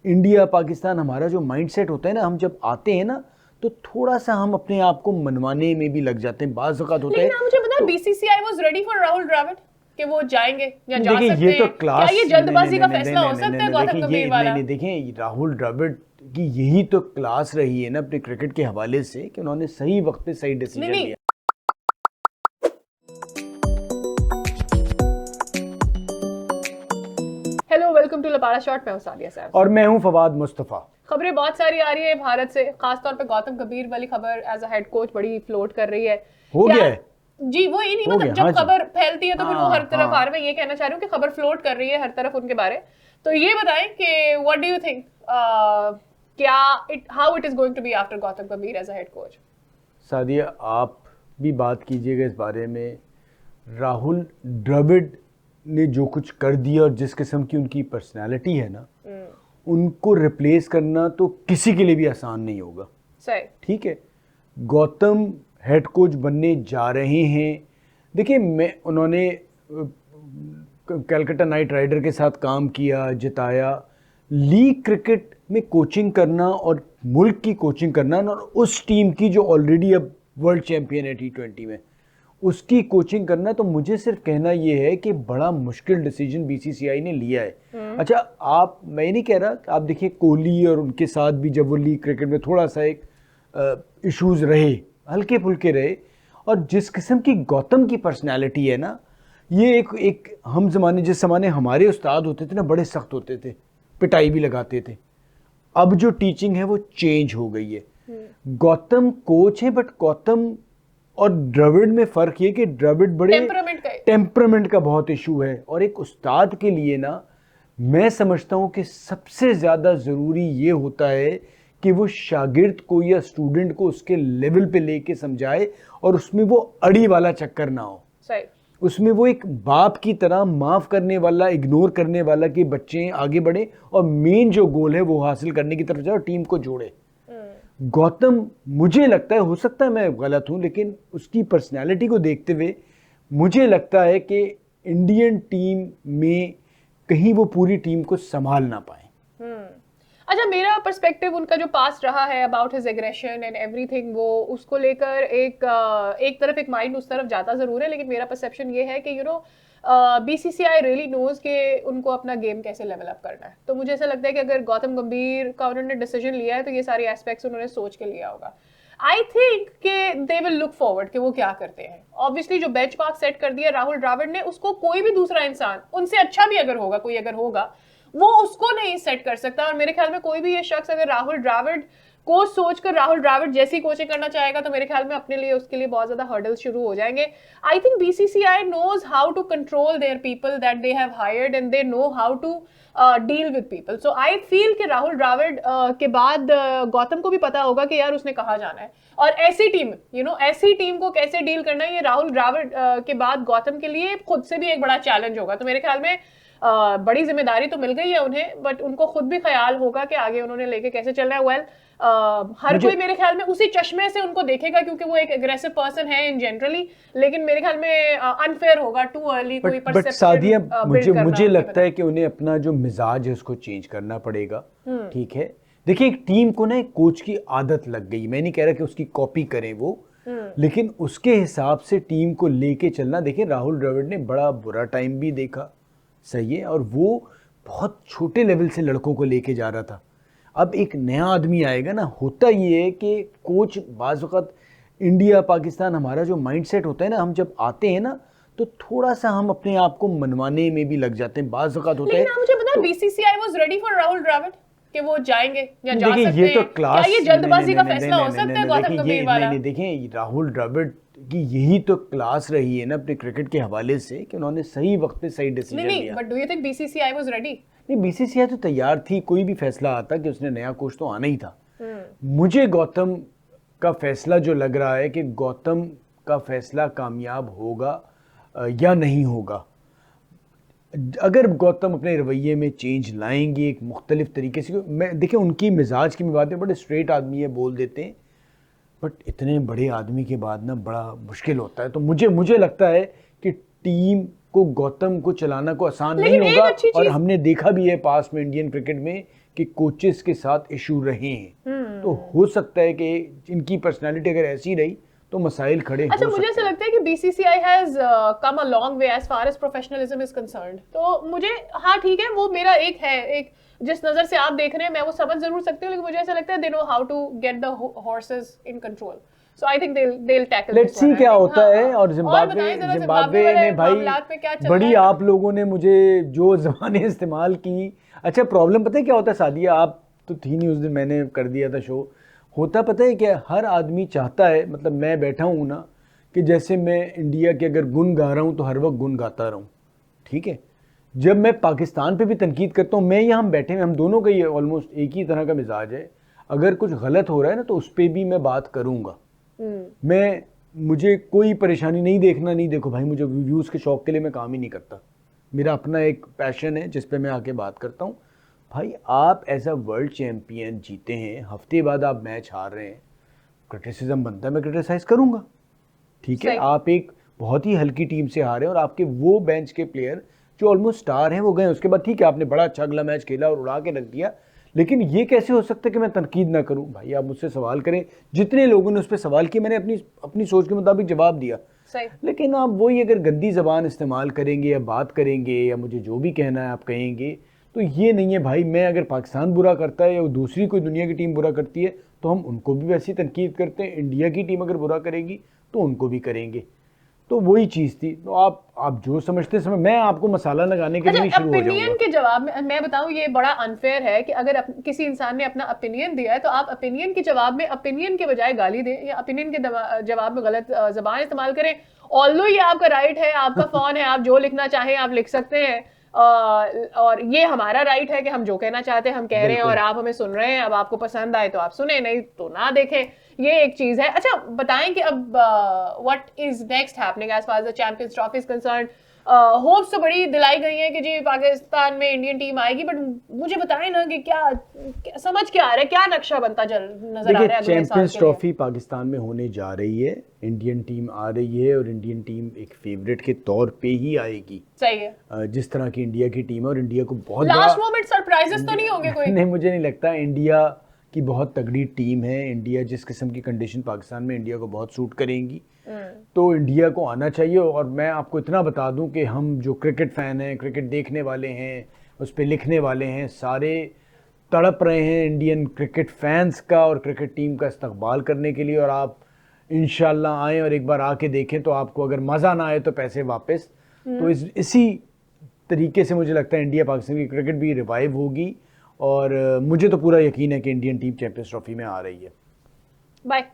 India Pakistan हमारा जो mindset होता है ना, हम जब आते हैं ना तो थोड़ा सा हम अपने आप को मनवाने में भी लग जाते हैं, बाज़ औक़ात होता है। लेकिन मुझे पता है BCCI was ready for Rahul Dravid कि वो जाएंगे या जा देखिए सकते ये तो हैं। क्लास, क्या ये जल्दबाजी का फैसला हो सकता है गौतम गंभीर वाला? नहीं, देखें राहुल द्रविड़ की यही तो क्लास रही है ना अपने क्रिकेट के हवाले से कि उन्होंने सही वक्त पे सही डिसीजन लिया। Hello, welcome to Lapara shot. मैं हूं सादिया साहब और मैं हूं फवाद मुस्तफ़ा। खबरें बहुत सारी आ रही है भारत से, खासतौर पे गौतम गंभीर वाली खबर एज अ हेड कोच बड़ी फ्लोट कर रही है। हो गया है जी, वो ही नहीं, मतलब जब खबर फैलती है तो फिर वो हर तरफ आ रहा है। मैं ये कहना चाह रही हूँ कि खबर फ्लोट कर रही है हर तरफ उनके बारे। तो ये बताएं कि व्हाट डू यू थिंक, क्या how it is going to be after Gautam Gambhir as a head coach? Sadia, आप भी बात कीजिएगा इस बारे में। राहुल द्रविड़ ने जो कुछ कर दिया और जिस किस्म की उनकी पर्सनालिटी है ना, उनको रिप्लेस करना तो किसी के लिए भी आसान नहीं होगा। सही, ठीक है, गौतम हेड कोच बनने जा रहे हैं। देखिए, उन्होंने कलकत्ता नाइट राइडर के साथ काम किया, जिताया। लीग क्रिकेट में कोचिंग करना और मुल्क की कोचिंग करना और उस टीम की जो ऑलरेडी अब वर्ल्ड चैंपियन है T20 में, उसकी कोचिंग करना, तो मुझे सिर्फ कहना ये है कि बड़ा मुश्किल डिसीजन बीसीसीआई ने लिया है। अच्छा, मैं नहीं कह रहा, आप देखिए कोहली और उनके साथ भी जब वो लीग क्रिकेट में थोड़ा सा एक इश्यूज रहे, हल्के फुल्के रहे, और जिस किस्म की गौतम की पर्सनैलिटी है ना, ये एक हम जिस ज़माने हमारे उस्ताद होते थे ना, बड़े सख्त होते थे, पिटाई भी लगाते थे। अब जो टीचिंग है वो चेंज हो गई है। गौतम कोच है, बट गौतम और द्रविड़ में फ़र्क ये कि द्रविड़ बड़े टेम्परामेंट का बहुत इशू है। और एक उस्ताद के लिए ना, मैं समझता हूँ कि सबसे ज़्यादा ज़रूरी ये होता है कि वो शागिर्द को या स्टूडेंट को उसके लेवल पे लेके समझाए और उसमें वो अड़ी वाला चक्कर ना हो। सही, उसमें वो एक बाप की तरह माफ़ करने वाला, इग्नोर करने वाला कि बच्चे आगे बढ़े और मेन जो गोल है वो हासिल करने की तरफ जाए और टीम को जोड़े। गौतम, मुझे लगता है, हो सकता है मैं गलत हूं, लेकिन उसकी पर्सनैलिटी को देखते हुए मुझे लगता है कि इंडियन टीम में कहीं वो पूरी टीम को संभाल ना पाए। अच्छा, मेरा पर्सपेक्टिव उनका जो पास्ट रहा है about his aggression and everything, वो उसको लेकर एक तरफ एक माइंड उस तरफ जाता जरूर है, लेकिन मेरा परसेप्शन ये है कि बीसीसीआई रियली नोज कि उनको अपना गेम कैसे लेवल अप करना है। तो मुझे ऐसा लगता है कि अगर गौतम गंभीर का उन्होंने डिसीजन लिया है तो ये सारे एस्पेक्ट्स उन्होंने सोच के लिया होगा। आई थिंक कि दे विल लुक फॉरवर्ड कि वो क्या करते हैं। ऑब्वियसली जो बेंचमार्क सेट कर दिया राहुल द्रविड़ ने, उसको कोई भी दूसरा इंसान उनसे अच्छा भी अगर होगा, कोई अगर होगा, वो उसको नहीं सेट कर सकता। और मेरे ख्याल में कोई भी ये शख्स अगर राहुल द्रविड़ को सोचकर राहुल द्रविड़ जैसी कोचिंग करना चाहेगा तो मेरे ख्याल में अपने लिए उसके लिए बहुत ज्यादा हर्डल्स शुरू हो जाएंगे। I think BCCI knows how to control their people that they have hired and they know how to deal with people. So I feel कि राहुल द्रविड़ के बाद गौतम को भी पता होगा कि यार उसने कहाँ जाना है, और ऐसी टीम ऐसी टीम को कैसे डील करना है, ये राहुल द्रविड़ के बाद गौतम के लिए खुद से भी एक बड़ा चैलेंज होगा। तो मेरे ख्याल में बड़ी जिम्मेदारी तो मिल गई है उन्हें, बट उनको खुद भी ख्याल होगा कि आगे उन्होंने लेके कैसे चलना है। हर कोई मेरे ख्याल में उसी चश्मे से उनको देखेगा क्योंकि वो एक एग्रेसिव पर्सन है इन जनरली, लेकिन मेरे ख्याल में अनफेयर होगा टू अर्ली कोई परसेप्शन। बट सादिया, मुझे लगता है कि उन्हें अपना जो मिजाज है उसको चेंज करना पड़ेगा। ठीक है, देखिए एक टीम को ना एक कोच की आदत लग गई, मैं नहीं कह रहा कि उसकी कॉपी करें वो, लेकिन उसके हिसाब से टीम को लेके चलना। देखिए राहुल द्रविड़ ने बड़ा बुरा टाइम भी देखा, सही है, और वो बहुत छोटे लेवल से लड़कों को लेके जा रहा था। अब एक नया आदमी आएगा ना, होता ये है कि कोच बाज़ वक़्त, इंडिया पाकिस्तान हमारा जो माइंडसेट होता है ना, हम जब आते हैं ना तो थोड़ा सा हम अपने आप को मनवाने में भी लग जाते हैं, बाज़ वक़्त होता है। लेकिन मुझे पता है BCCI was ready for Rahul Dravid कि वो जाएंगे या जा सकते हैं। ये तो क्लास, क्या ये जल्दबाजी का फैसला हो सकता है गौतम गंभीर वाला? देखें राहुल द्रविड़ की यही तो क्लास रही है ना अपने क्रिकेट के हवाले से कि उन्होंने सही वक्त पे सही डिसीजन लिया। But do you think BCCI was ready? नहीं, बीसीसीआई तो तैयार थी, कोई भी फैसला आता कि उसने नया कोच तो आना ही था। मुझे गौतम का फैसला जो लग रहा है कि गौतम का फैसला कामयाब होगा या नहीं होगा। अगर गौतम अपने रवैये में चेंज लाएंगे एक मुख्तलिफ तरीके से, देखिए उनकी मिजाज की बात है, बड़े स्ट्रेट आदमी है, बोल देते हैं, बट इतने बड़े आदमी के बाद ना बड़ा मुश्किल होता है। तो मुझे लगता है कि टीम को, गौतम को चलाना को आसान नहीं होगा। और हमने देखा भी है पास्ट में इंडियन क्रिकेट में कि कोचेस के साथ इशू रहे हैं, तो हो सकता है कि इनकी पर्सनालिटी अगर ऐसी रही तो मसाइल खड़े अच्छा, हो मुझे सकते ऐसा हैं। लगता है कि BCCI has come a long way as far as professionalism is concerned. तो मुझे, हाँ ठीक है, वो मेरा एक जिस नजर से आप देख रहे हैं मैं वो समझ जरूर सकती हूँ, लेकिन मुझे ऐसा लगता है they know how to get the horses in control. So I think they'll tackle let's this see one, I क्या think। होता हाँ, है। हाँ। और और बताएं जरा जिम्बाब्वे वाले में भाई मामलात में क्या चल बड़ी रहा है। आप लोगों ने मुझे जो ज़बानें इस्तेमाल की। अच्छा, प्रॉब्लम पता है क्या होता है सादिया, आप तो थी नहीं उस दिन, मैंने कर दिया था शो। होता पता है क्या, हर आदमी चाहता है, मतलब मैं बैठा हूँ ना, कि जैसे मैं इंडिया के अगर गुन गा रहा हूँ तो हर वक्त गुन गाता रहूँ, ठीक है। जब मैं पाकिस्तान पे भी तनकीद करता हूँ, मैं यहाँ हम बैठे हैं, हम दोनों का ये ऑलमोस्ट एक ही तरह का मिजाज है। अगर कुछ गलत हो रहा है ना तो उस पर भी मैं बात करूँगा। मैं, मुझे कोई परेशानी नहीं देखना, नहीं देखो भाई, मुझे व्यूज़ के शौक के लिए मैं काम ही नहीं करता। मेरा अपना एक पैशन है जिस पे मैं आके बात करता हूँ। भाई आप एज अ वर्ल्ड चैम्पियन जीते हैं, हफ्ते बाद आप मैच हार रहे हैं, क्रिटिसिज्म बनता है, मैं क्रिटिसाइज़ करूँगा, ठीक है। सही। आप एक बहुत ही हल्की टीम से हारे और आपके वो बेंच के प्लेयर जो ऑलमोस्ट स्टार हैं वो गए। उसके बाद ठीक है, आपने बड़ा अच्छा अगला मैच खेला और उड़ा के रख दिया, लेकिन ये कैसे हो सकता है कि मैं तनकीद ना करूं? भाई आप मुझसे सवाल करें, जितने लोगों ने उस पर सवाल किए मैंने अपनी अपनी सोच के मुताबिक जवाब दिया। सही। लेकिन आप वही अगर गंदी ज़बान इस्तेमाल करेंगे या बात करेंगे या मुझे जो भी कहना है आप कहेंगे, तो ये नहीं है भाई। मैं अगर पाकिस्तान बुरा करता है या दूसरी कोई दुनिया की टीम बुरा करती है तो हम उनको भी वैसी तनकीद करते हैं। इंडिया की टीम अगर बुरा करेगी तो उनको भी करेंगे। तो वही चीज़ थी। तो आप जो समझते समय, मैं आपको मसाला लगाने के लिए अच्छा, नहीं शुरू हो ओपिनियन जाऊंगा। के जवाब में मैं बताऊं, ये बड़ा अनफेयर है कि अगर किसी इंसान ने अपना ओपिनियन दिया है तो आप ओपिनियन के जवाब में ओपिनियन के बजाय गाली दें या ओपिनियन के जवाब में गलत जबान इस्तेमाल करें। ऑल्दो ये आपका राइट है, आपका फोन है, आप जो लिखना चाहें आप लिख सकते हैं। और ये हमारा राइट है कि हम जो कहना चाहते हैं हम कह रहे हैं, और बिल्कुल। आप हमें सुन रहे हैं। अब आपको पसंद आए तो आप सुने, नहीं तो ना देखें। ये एक चीज है। अच्छा बताएं कि अब what is next happening as far as the champions trophy is concerned. Hopes तो बड़ी दिलाई गई हैं कि जी पाकिस्तान में इंडियन टीम आएगी, बट मुझे बताएं ना कि समझ क्या आ रहा है, क्या नक्शा बनता नजर आ देखिए, रहा है अगले साल चैंपियंस के लिए। ट्रॉफी पाकिस्तान में होने जा रही है, इंडियन टीम आ रही है और इंडियन टीम एक फेवरेट के तौर पे ही आएगी। सही है। जिस तरह की इंडिया की टीम है, और इंडिया को बहुत लास्ट बड़ा मोमेंट सरप्राइजेस तो नहीं होंगे कोई? नहीं, मुझे नहीं लगता। इंडिया की बहुत तगड़ी टीम है। इंडिया जिस किस्म की कंडीशन पाकिस्तान में इंडिया को बहुत सूट करेंगी, तो इंडिया को आना चाहिए। और मैं आपको इतना बता दूं कि हम जो क्रिकेट फ़ैन हैं, क्रिकेट देखने वाले हैं, उस पर लिखने वाले हैं, सारे तड़प रहे हैं इंडियन क्रिकेट फैंस का और क्रिकेट टीम का इस्तकबाल करने के लिए। और आप इंशाल्लाह आएँ और एक बार आके देखें, तो आपको अगर मज़ा ना आए तो पैसे वापस। तो इसी तरीके से मुझे लगता है इंडिया पाकिस्तान की क्रिकेट भी रिवाइव होगी। और मुझे तो पूरा यकीन है कि इंडियन टीम चैंपियंस ट्रॉफी में आ रही है। बाय।